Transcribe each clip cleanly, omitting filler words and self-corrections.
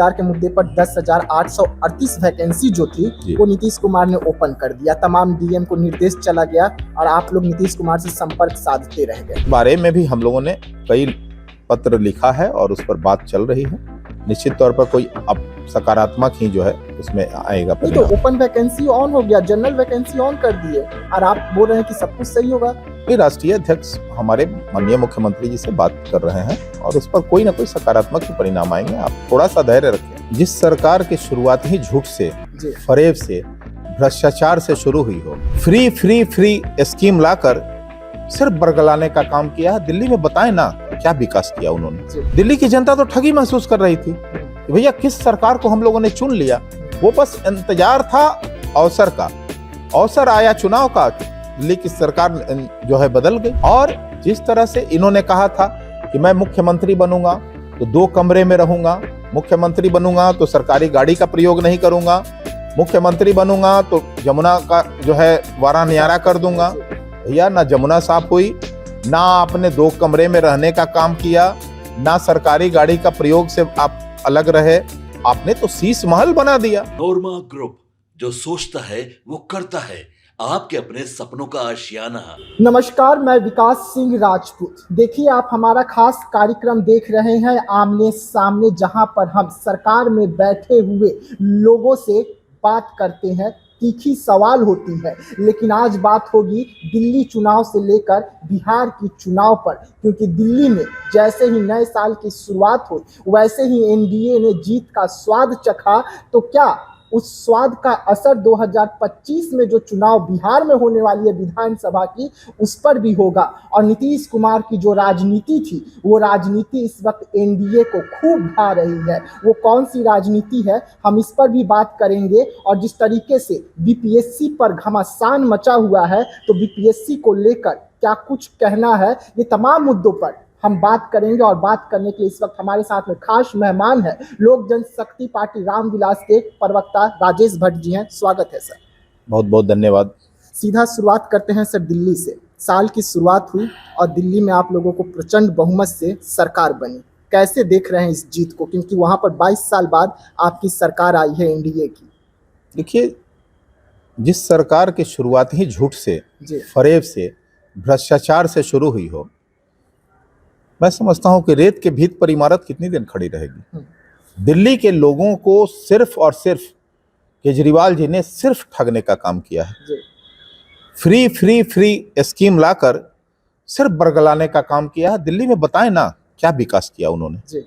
ठेकेदार के मुद्दे पर 10,838 वैकेंसी जो थी वो नीतीश कुमार ने ओपन कर दिया। तमाम डीएम को निर्देश चला गया और आप लोग नीतीश कुमार से संपर्क साधते रह गए। बारे में भी हम लोगों ने कई पत्र लिखा है और उस पर बात चल रही है। निश्चित तौर पर कोई अब सकारात्मक ही जो है उसमें आएगा। नहीं तो ओपन वैकेंसी ऑन हो गया, जनरल वैकेंसी ऑन कर दिए और आप बोल रहे हैं कि सब कुछ सही होगा। राष्ट्रीय अध्यक्ष हमारे माननीय मुख्यमंत्री जी से बात कर रहे हैं और उस पर कोई ना कोई सकारात्मक ही परिणाम आएंगे। आप थोड़ा सा धैर्य रखें। जिस सरकार के शुरुआत ही झूठ से, फरेब से, भ्रष्टाचार से शुरू हुई हो, फ्री स्कीम लाकर सिर्फ बरगलाने का काम किया है। दिल्ली में बताएं ना क्या विकास किया उन्होंने। दिल्ली की जनता तो ठगी महसूस कर रही थी कि भैया किस सरकार को हम लोगों ने चुन लिया। वो बस इंतजार था अवसर का। अवसर आया चुनाव का, दिल्ली की सरकार जो है बदल गई। और जिस तरह से इन्होंने कहा था कि मैं मुख्यमंत्री बनूंगा तो 2 कमरे में रहूंगा, मुख्यमंत्री बनूंगा तो सरकारी गाड़ी का प्रयोग नहीं करूंगा, मुख्यमंत्री बनूंगा तो जमुना का जो है वारा न्यारा कर दूंगा। भैया ना जमुना साफ हुई, ना आपने 2 कमरे में रहने का काम किया, ना सरकारी गाड़ी का प्रयोग से आप अलग रहे, आपने तो शीश महल बना दिया। नोरमा ग्रुप, जो सोचता है वो करता है, आपके अपने सपनों का आशियाना। नमस्कार, मैं विकास सिंह राजपूत। देखिए, आप हमारा खास कार्यक्रम देख रहे हैं आमने सामने, जहां पर हम सरकार में बैठे हुए लोगों से बात करते हैं। तीखी सवाल होती है, लेकिन आज बात होगी दिल्ली चुनाव से लेकर बिहार की चुनाव पर, क्योंकि दिल्ली में जैसे ही नए साल की शुरुआत हुई वैसे ही एनडीए ने जीत का स्वाद चखा। तो क्या उस स्वाद का असर 2025 में जो चुनाव बिहार में होने वाली है विधानसभा की, उस पर भी होगा? और नीतीश कुमार की जो राजनीति थी, वो राजनीति इस वक्त एनडीए को खूब भा रही है। वो कौन सी राजनीति है, हम इस पर भी बात करेंगे। और जिस तरीके से बीपीएससी पर घमासान मचा हुआ है, तो बीपीएससी को लेकर क्या कुछ कहना है, ये तमाम मुद्दों पर हम बात करेंगे। और बात करने के लिए इस वक्त हमारे साथ में खास मेहमान है, लोक जनशक्ति पार्टी रामविलास के प्रवक्ता राजेश भट्ट जी हैं। स्वागत है सर। बहुत बहुत धन्यवाद। सीधा शुरुआत करते हैं सर दिल्ली से। साल की शुरुआत हुई और दिल्ली में आप लोगों को प्रचंड बहुमत से सरकार बनी। कैसे देख रहे हैं इस जीत को, क्योंकि वहां पर 22 साल बाद आपकी सरकार आई है एनडीए की? देखिए, जिस सरकार की शुरुआत ही झूठ से, फरेब से, भ्रष्टाचार से शुरू हुई हो, मैं समझता हूं कि रेत के भीत पर इमारत कितनी दिन खड़ी रहेगी। दिल्ली के लोगों को सिर्फ और सिर्फ केजरीवाल जी ने सिर्फ ठगने का काम किया है। फ्री स्कीम लाकर सिर्फ बरगलाने का काम किया है। दिल्ली में बताएं ना क्या विकास किया उन्होंने।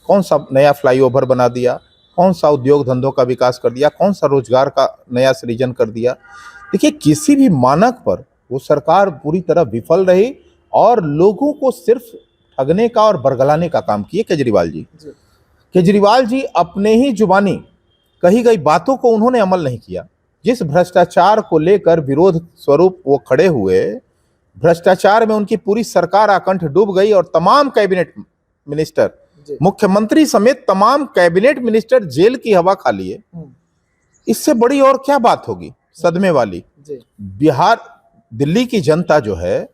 कौन सा नया फ्लाईओवर बना दिया, कौन सा उद्योग धंधों का विकास कर दिया, कौन सा रोजगार का नया सृजन कर दिया। देखिए, किसी भी मानक पर वो सरकार पूरी तरह विफल रही और लोगों को सिर्फ ठगने का और बरगलाने का काम किए केजरीवाल जी। केजरीवाल जी अपने ही जुबानी कही गई बातों को उन्होंने अमल नहीं किया। जिस भ्रष्टाचार को लेकर विरोध स्वरूप वो खड़े हुए, भ्रष्टाचार में उनकी पूरी सरकार आकंठ डूब गई और तमाम कैबिनेट मिनिस्टर, मुख्यमंत्री समेत तमाम कैबिनेट मिनिस्टर जेल की हवा खा लिए। इससे बड़ी और क्या बात होगी सदमे वाली। बिहार, दिल्ली की जनता जो है,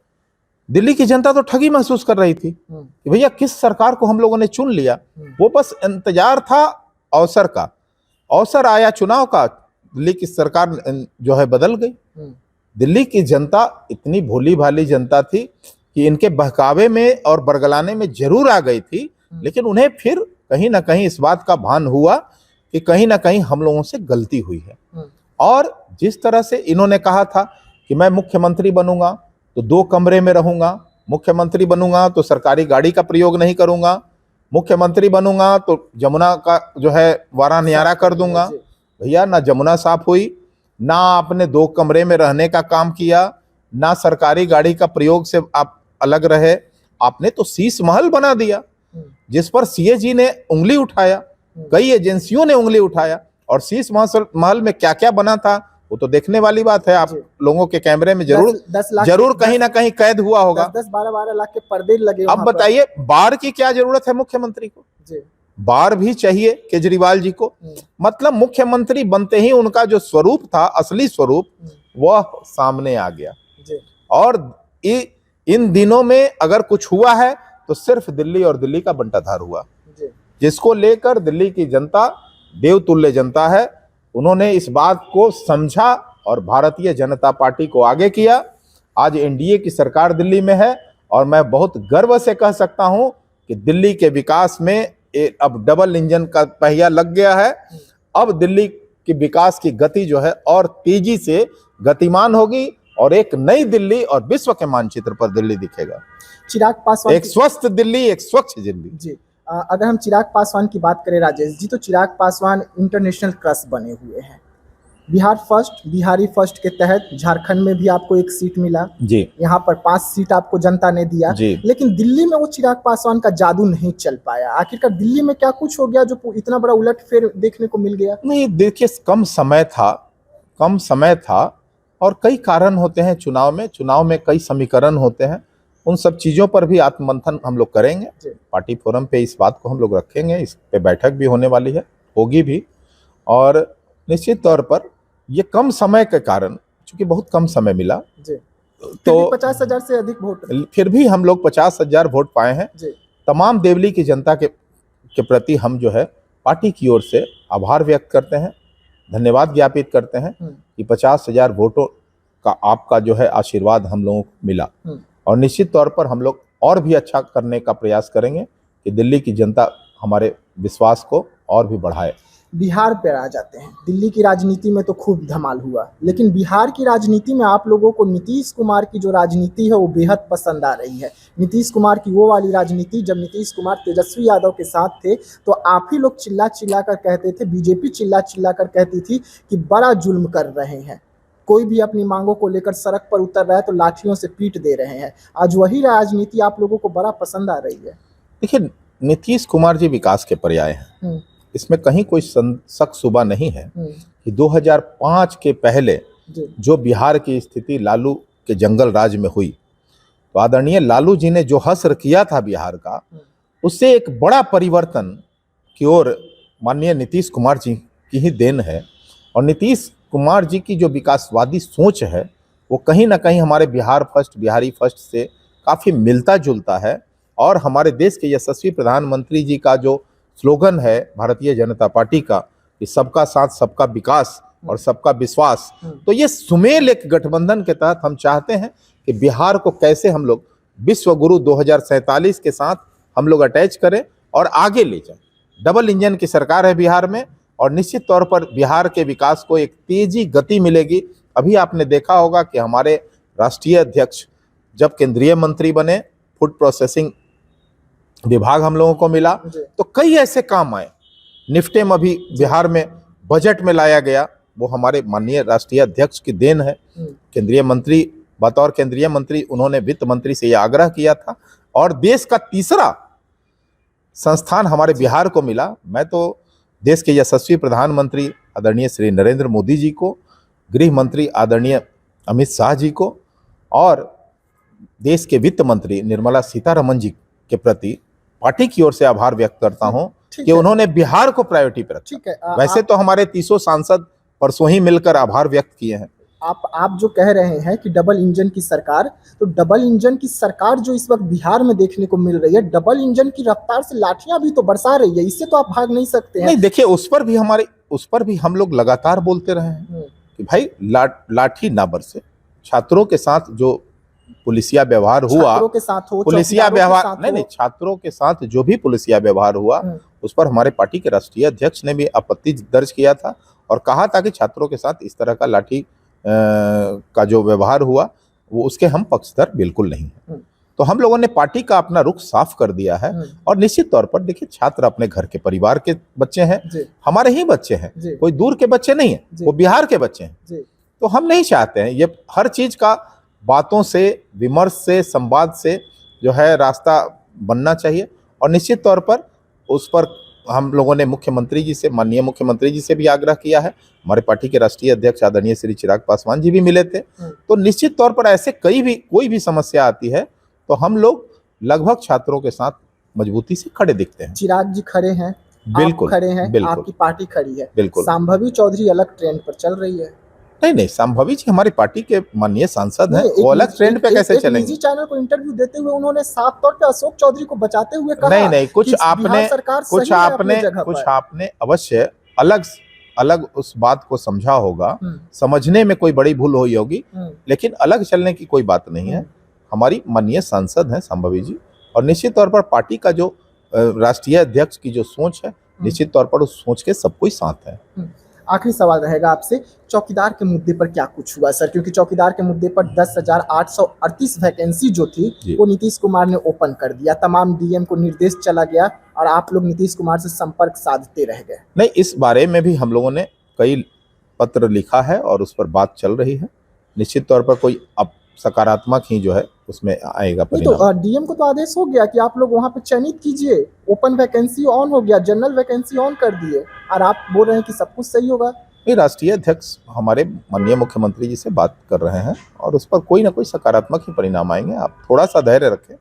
दिल्ली की जनता तो ठगी महसूस कर रही थी कि भैया किस सरकार को हम लोगों ने चुन लिया। वो बस इंतजार था अवसर का। अवसर आया चुनाव का, दिल्ली की सरकार जो है बदल गई। दिल्ली की जनता इतनी भोली भाली जनता थी कि इनके बहकावे में और बरगलाने में जरूर आ गई थी, लेकिन उन्हें फिर कहीं ना कहीं इस बात का भान हुआ कि कहीं ना कहीं हम लोगों से गलती हुई है। और जिस तरह से इन्होंने कहा था कि मैं मुख्यमंत्री बनूंगा तो 2 कमरे में रहूंगा, मुख्यमंत्री बनूंगा तो सरकारी गाड़ी का प्रयोग नहीं करूंगा, मुख्यमंत्री बनूंगा तो जमुना का जो है वारा न्यारा कर दूंगा। भैया ना जमुना साफ हुई, ना आपने 2 कमरे में रहने का काम किया, ना सरकारी गाड़ी का प्रयोग से आप अलग रहे, आपने तो शीश महल बना दिया जिस पर सीएजी ने उंगली उठाया, कई एजेंसियों ने उंगली उठाया। और शीश महल में क्या क्या बना था वो तो देखने वाली बात है। आप लोगों के कैमरे में जरूर कहीं ना कहीं कैद हुआ होगा। 10-12 लाख के पर्दे लगे। अब बताइए, बार की क्या जरूरत है मुख्यमंत्री को? बार भी चाहिए केजरीवाल जी को। मतलब मुख्यमंत्री बनते ही उनका जो स्वरूप था, असली स्वरूप, वह सामने आ गया। और इन दिनों में अगर कुछ हुआ है तो सिर्फ दिल्ली और दिल्ली का बंटाधार हुआ। जिसको लेकर दिल्ली की जनता देवतुल्य जनता है। उन्होंने इस बात को समझा और भारतीय जनता पार्टी को आगे किया। आज एनडीए की सरकार दिल्ली में है और मैं बहुत गर्व से कह सकता हूं कि दिल्ली के विकास में अब डबल इंजन का पहिया लग गया है। अब दिल्ली के विकास की गति जो है और तेजी से गतिमान होगी और एक नई दिल्ली और विश्व के मानचित्र पर दिल्ली दिखेगा। चिराग पासवान एक स्वस्थ दिल्ली, एक स्वच्छ दिल्ली। जी, अगर हम चिराग पासवान की बात करें राजेश जी, तो चिराग पासवान इंटरनेशनल क्रश बने हुए हैं। बिहार फर्स्ट, बिहारी फर्स्ट के तहत झारखंड में भी आपको एक सीट मिला जी, यहाँ पर 5 सीट आपको जनता ने दिया जी। लेकिन दिल्ली में वो चिराग पासवान का जादू नहीं चल पाया। आखिरकार दिल्ली में क्या कुछ हो गया जो इतना बड़ा उलटफेर देखने को मिल गया? नहीं, देखिए कम समय था और कई कारण होते हैं चुनाव में कई समीकरण होते हैं। उन सब चीज़ों पर भी आत्ममंथन हम लोग करेंगे। पार्टी फोरम पे इस बात को हम लोग रखेंगे, इस पे बैठक भी होने वाली है, होगी भी। और निश्चित तौर पर ये कम समय के कारण, चूंकि बहुत कम समय मिला जी, तो 50,000 से अधिक वोट, फिर भी हम लोग 50,000 वोट पाए हैं। तमाम देवली की जनता के प्रति हम जो है पार्टी की ओर से आभार व्यक्त करते हैं, धन्यवाद ज्ञापित करते हैं कि 50,000 वोटों का आपका जो है आशीर्वाद हम लोगों को मिला। और निश्चित तौर पर हम लोग और भी अच्छा करने का प्रयास करेंगे कि दिल्ली की जनता हमारे विश्वास को और भी बढ़ाए। बिहार पर आ जाते हैं। दिल्ली की राजनीति में तो खूब धमाल हुआ, लेकिन बिहार की राजनीति में आप लोगों को नीतीश कुमार की जो राजनीति है वो बेहद पसंद आ रही है। नीतीश कुमार की वो वाली राजनीति, जब नीतीश कुमार तेजस्वी यादव के साथ थे तो आप ही लोग चिल्ला चिल्ला कर कहते थे, बीजेपी चिल्ला चिल्ला कर कहती थी कि बड़ा जुल्म कर रहे हैं, कोई भी अपनी मांगों को लेकर सड़क पर उतर रहा है तो लाठियों से पीट दे रहे हैं। आज वही राजनीति आप लोगों को बड़ा पसंद आ रही है। देखिए, नीतीश कुमार जी विकास के पर्याय हैं, इसमें कहीं कोई शक शुबा नहीं है कि 2005 के पहले जो बिहार की स्थिति लालू के जंगल राज में हुई, तो आदरणीय लालू जी ने जो हश्र किया था बिहार का, उससे एक बड़ा परिवर्तन की ओर माननीय नीतीश कुमार जी की ही देन है। और नीतीश कुमार जी की जो विकासवादी सोच है वो कहीं ना कहीं हमारे बिहार फर्स्ट, बिहारी फर्स्ट से काफ़ी मिलता जुलता है। और हमारे देश के यशस्वी प्रधानमंत्री जी का जो स्लोगन है भारतीय जनता पार्टी का कि सबका साथ, सबका विकास और सबका विश्वास, तो ये सुमेल एक गठबंधन के तहत हम चाहते हैं कि बिहार को कैसे हम लोग विश्व गुरु 2047 के साथ हम लोग अटैच करें और आगे ले जाएं। डबल इंजन की सरकार है बिहार में और निश्चित तौर पर बिहार के विकास को एक तेजी गति मिलेगी। अभी आपने देखा होगा कि हमारे राष्ट्रीय अध्यक्ष जब केंद्रीय मंत्री बने, फूड प्रोसेसिंग विभाग हम लोगों को मिला, तो कई ऐसे काम आए। निफ्टेम अभी बिहार में बजट में लाया गया, वो हमारे माननीय राष्ट्रीय अध्यक्ष की देन है। केंद्रीय मंत्री, बतौर केंद्रीय मंत्री उन्होंने वित्त मंत्री से यह आग्रह किया था और देश का तीसरा संस्थान हमारे बिहार को मिला। मैं तो देश के यशस्वी प्रधानमंत्री आदरणीय श्री नरेंद्र मोदी जी को, गृह मंत्री आदरणीय अमित शाह जी को और देश के वित्त मंत्री निर्मला सीतारमन जी के प्रति पार्टी की ओर से आभार व्यक्त करता हूं कि उन्होंने बिहार को प्रायोरिटी पर रखा। वैसे तो हमारे 300 सांसद परसों ही मिलकर आभार व्यक्त किए हैं। आप जो कह रहे हैं कि डबल इंजन की सरकार, तो डबल इंजन की सरकार जो इस वक्त बिहार में देखने को मिल रही है, डबल इंजन की रफ्तार से लाठियां भी तो बरसा रही है, इससे तो आप भाग नहीं सकते हैं। नहीं, देखिए उस पर भी हम लोग लगातार बोलते रहे हैं कि भाई लाठी ना बरसे। छात्रों के साथ जो पुलिसिया व्यवहार हुआ, छात्रों के साथ हो, पुलिसिया व्यवहार नहीं, छात्रों के साथ जो भी पुलिसिया व्यवहार हुआ उस पर हमारे पार्टी के राष्ट्रीय अध्यक्ष ने भी आपत्ति दर्ज किया था और कहा था कि छात्रों के साथ इस तरह का लाठी का जो व्यवहार हुआ वो उसके हम पक्षधर बिल्कुल नहीं है। तो हम लोगों ने पार्टी का अपना रुख साफ कर दिया है और निश्चित तौर पर देखिए, छात्र अपने घर के परिवार के बच्चे हैं, हमारे ही बच्चे हैं, कोई दूर के बच्चे नहीं है, वो बिहार के बच्चे हैं। तो हम नहीं चाहते हैं, ये हर चीज का बातों से, विमर्श से, संवाद से जो है रास्ता बनना चाहिए। और निश्चित तौर पर उस पर हम लोगों ने मुख्यमंत्री जी से, माननीय मुख्यमंत्री जी से भी आग्रह किया है। हमारे पार्टी के राष्ट्रीय अध्यक्ष आदरणीय श्री चिराग पासवान जी भी मिले थे। तो निश्चित तौर पर ऐसे कोई भी समस्या आती है तो हम लोग लगभग छात्रों के साथ मजबूती से खड़े दिखते हैं। चिराग जी खड़े हैं, बिल्कुल आप खड़े हैं, बिल्कुल, आपकी पार्टी खड़ी है, बिल्कुल। संभवी चौधरी अलग ट्रेंड पर चल रही है। नहीं, संभवी जी हमारी पार्टी के माननीय सांसद हैं, नहीं, वो अलग ट्रेंड पे कैसे चलेंगे? निजी चैनल को इंटरव्यू देते हुए उन्होंने साफ तौर पे अशोक चौधरी को बचाते हुए कहा नहीं, कि बिहार सरकार सही है अपनी जगह कुछ पर। आपने अवश्य अलग उस बात को समझा होगा, हम्म, समझने में कोई बड़ी भूल हुई होगी, हम्म, लेकिन अलग चलने की कोई बात नहीं है। हमारी माननीय सांसद हैं संभवी जी, और निश्चित तौर पर पार्टी का जो राष्ट्रीय अध्यक्ष की जो सोच है, निश्चित तौर पर उस सोच के सब कोई साथ है। आखिरी सवाल रहेगा आपसे, चौकीदार के मुद्दे पर क्या कुछ हुआ सर? क्योंकि चौकीदार के मुद्दे पर 10,838 वैकेंसी जो थी वो नीतीश कुमार ने ओपन कर दिया, तमाम डीएम को निर्देश चला गया और आप लोग नीतीश कुमार से संपर्क साधते रह गए। नहीं, इस बारे में भी हम लोगों ने कई पत्र लिखा है और उस पर बात चल रही है। निश्चित तौर पर कोई अब सकारात्मक ही जो है उसमें आएगा नहीं परिणाम। तो डीएम को तो आदेश हो गया कि आप लोग वहां पे चयनित कीजिए, ओपन वैकेंसी ऑन हो गया, जनरल वैकेंसी ऑन कर दिए, और आप बोल रहे हैं कि सब कुछ सही होगा। ये राष्ट्रीय अध्यक्ष हमारे माननीय मुख्यमंत्री जी से बात कर रहे हैं और उस पर कोई ना कोई सकारात्मक ही परिणाम आएंगे। आप थोड़ा सा धैर्य रखें,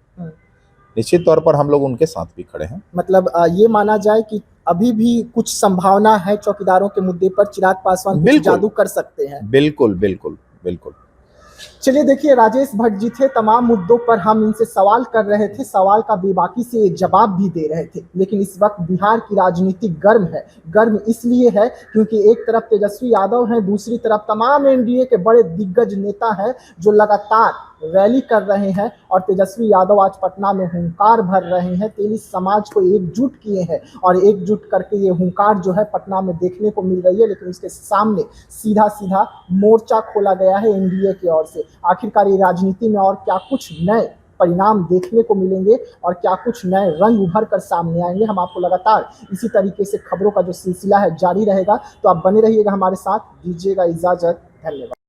निश्चित तौर पर हम लोग उनके साथ भी खड़े हैं। मतलब ये माना जाए कि अभी भी कुछ संभावना है चौकीदारों के मुद्दे पर चिराग पासवान कुछ बिल्कुल। जादू कर सकते हैं। बिल्कुल बिल्कुल बिल्कुल। चलिए देखिए, राजेश भट्ट जी थे, तमाम मुद्दों पर हम इनसे सवाल कर रहे थे, सवाल का बेबाकी से जवाब भी दे रहे थे, लेकिन इस वक्त बिहार की राजनीति गर्म है। गर्म इसलिए है क्योंकि एक तरफ तेजस्वी यादव हैं, दूसरी तरफ तमाम एनडीए के बड़े दिग्गज नेता हैं जो लगातार रैली कर रहे हैं, और तेजस्वी यादव आज पटना में हुंकार भर रहे हैं, तेली समाज को एकजुट किए हैं और एकजुट करके ये हुंकार जो है पटना में देखने को मिल रही है। लेकिन इसके सामने सीधा सीधा मोर्चा खोला गया है एनडीए की ओर से। आखिरकार ये राजनीति में और क्या कुछ नए परिणाम देखने को मिलेंगे और क्या कुछ नए रंग उभर कर सामने आएंगे, हम आपको लगातार इसी तरीके से खबरों का जो सिलसिला है जारी रहेगा। तो आप बने रहिएगा हमारे साथ, दीजिएगा इजाजत, धन्यवाद।